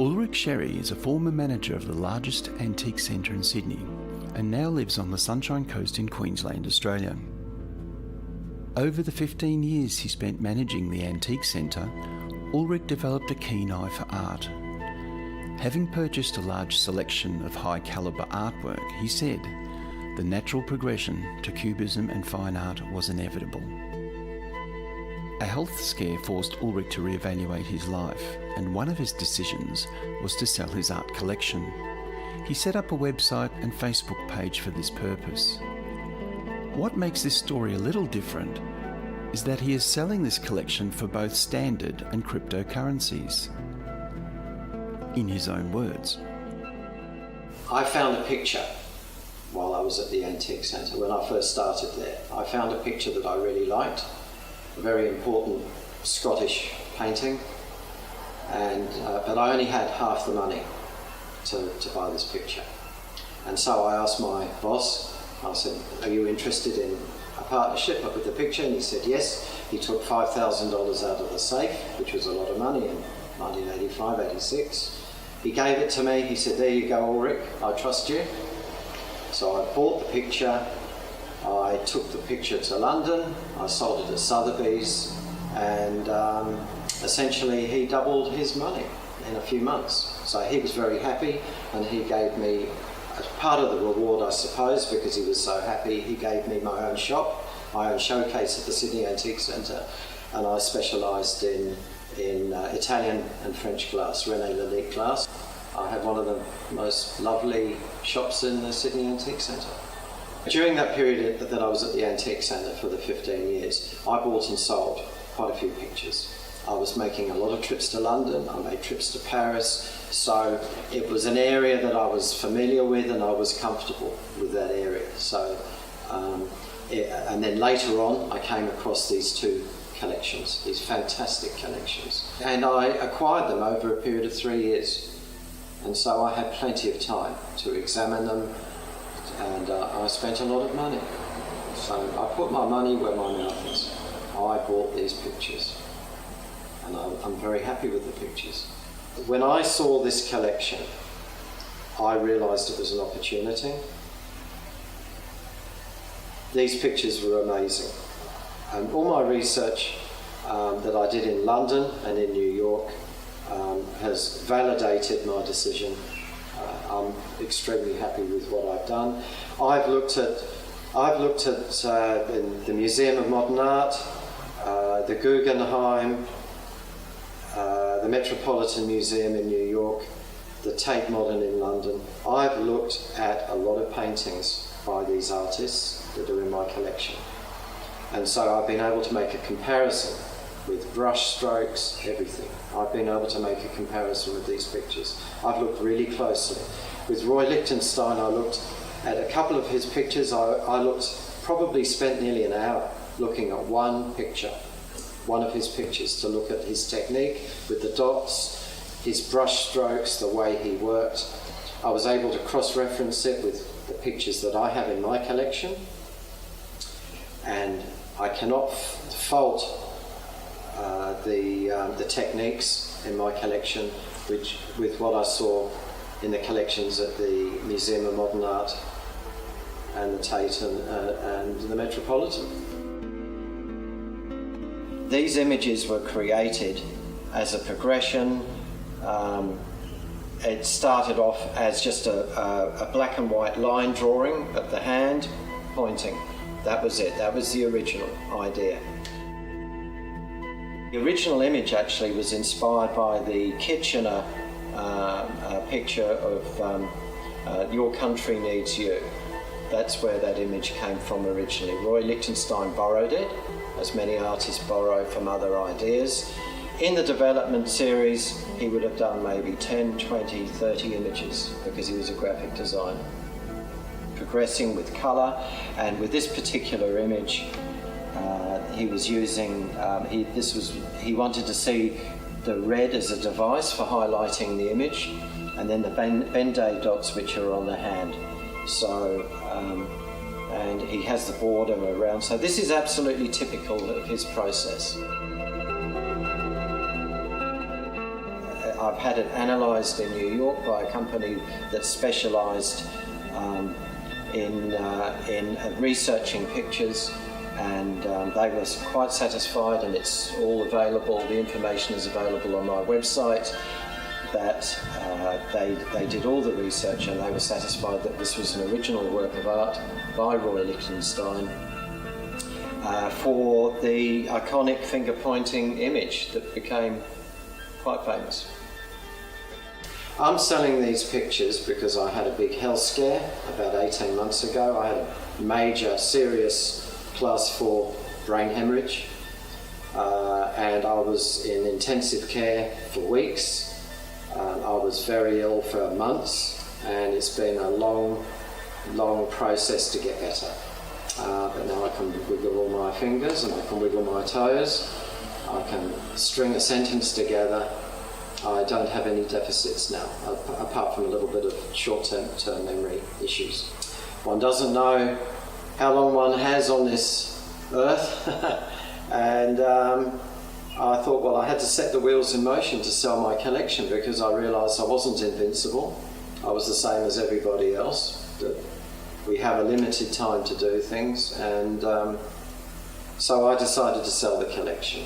Ulrich Sherry is a former manager of the largest antique centre in Sydney and now lives on the Sunshine Coast in Queensland, Australia. Over the 15 years he spent managing the antique centre, Ulrich developed a keen eye for art. Having purchased a large selection of high-calibre artwork, he said the natural progression to cubism and fine art was inevitable. A health scare forced Ulrich to reevaluate his life, and one of his decisions was to sell his art collection. He set up a website and Facebook page for this purpose. What makes this story a little different is that he is selling this collection for both standard and cryptocurrencies. In his own words. I found a picture while I was at the Antique Centre when I first started there. I found a picture that I really liked, a very important Scottish painting, and but I only had half the money to buy this picture. And so I asked my boss, I said, are you interested in a partnership with the picture? And he said yes. He took $5,000 out of the safe, which was a lot of money in 1985, 86. He gave it to me. He said, there you go, Ulrich, I trust you. So I bought the picture. I took the picture to London. I sold it at Sotheby's, and essentially he doubled his money in a few months. So he was very happy, and he gave me, as part of the reward I suppose, because he was so happy, he gave me my own shop, my own showcase at the Sydney Antique Centre, and I specialised in Italian and French glass, René Lalique glass. I have one of the most lovely shops in the Sydney Antique Centre. During that period that I was at the Antique Centre for the 15 years, I bought and sold quite a few pictures. I was making a lot of trips to London, I made trips to Paris, so it was an area that I was familiar with and I was comfortable with that area. So, and then later on I came across these two collections, these fantastic collections, and I acquired them over a period of 3 years, and so I had plenty of time to examine them, and I spent a lot of money. So I put my money where my mouth is. I bought these pictures, and I'm very happy with the pictures. When I saw this collection, I realised it was an opportunity. These pictures were amazing. And all my research that I did in London and in New York has validated my decision. I'm extremely happy with what I've done. I've looked at in the Museum of Modern Art, the Guggenheim, the Metropolitan Museum in New York, the Tate Modern in London. I've looked at a lot of paintings by these artists that are in my collection. And so I've been able to make a comparison with brush strokes, everything. I've been able to make a comparison with these pictures. I've looked really closely. With Roy Lichtenstein, I looked at a couple of his pictures. I probably spent nearly an hour looking at one picture, one of his pictures, to look at his technique with the dots, his brush strokes, the way he worked. I was able to cross-reference it with the pictures that I have in my collection, and I cannot fault the techniques in my collection with what I saw in the collections at the Museum of Modern Art and the Tate and the Metropolitan. These images were created as a progression. It started off as just a black and white line drawing of the hand pointing. That was it. That was the original idea. The original image actually was inspired by the Kitchener picture of Your Country Needs You. That's where that image came from originally. Roy Lichtenstein borrowed it, as many artists borrow from other ideas. In the development series, he would have done maybe 10, 20, 30 images because he was a graphic designer. Progressing with colour, and with this particular image, he was using, he wanted to see the red as a device for highlighting the image, and then the Ben-Day dots which are on the hand. So, and he has the border around. So this is absolutely typical of his process. I've had it analysed in New York by a company that specialised in researching pictures, and they were quite satisfied, and it's all available. The information is available on my website. That they did all the research, and they were satisfied that this was an original work of art by Roy Lichtenstein for the iconic finger-pointing image that became quite famous. I'm selling these pictures because I had a big health scare about 18 months ago. I had a major, serious class 4 brain hemorrhage, and I was in intensive care for weeks. I was very ill for months, and it's been a long process to get better. But now I can wiggle all my fingers, and I can wiggle my toes. I can string a sentence together. I don't have any deficits now, apart from a little bit of short-term memory issues. One doesn't know how long one has on this earth, and I thought, well, I had to set the wheels in motion to sell my collection, because I realised I wasn't invincible. I was the same as everybody else, that we have a limited time to do things, and so I decided to sell the collection.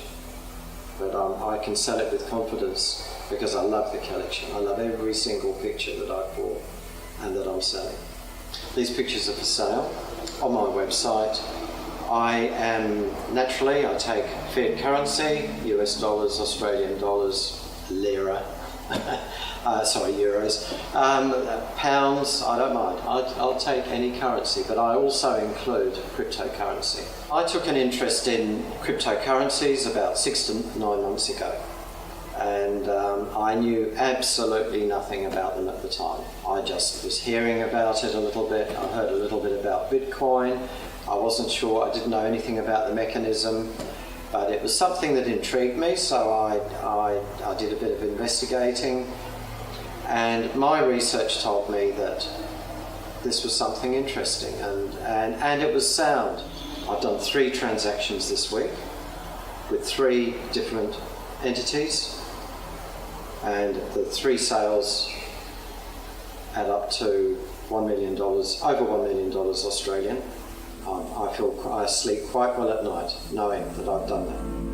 But I can sell it with confidence because I love the collection. I love every single picture that I bought and that I'm selling. These pictures are for sale on my website. I take fiat currency, US dollars, Australian dollars, lira, euros, pounds, I don't mind. I'll take any currency, but I also include cryptocurrency. I took an interest in cryptocurrencies about 6 to 9 months ago, and I knew absolutely nothing about them at the time. I just was hearing about it a little bit. I heard a little bit about Bitcoin. I wasn't sure, I didn't know anything about the mechanism, but it was something that intrigued me, so I did a bit of investigating, and my research told me that this was something interesting, and it was sound. I've done 3 transactions this week with 3 different entities, and the 3 sales add up to $1 million, over $1 million Australian. I sleep quite well at night knowing that I've done that.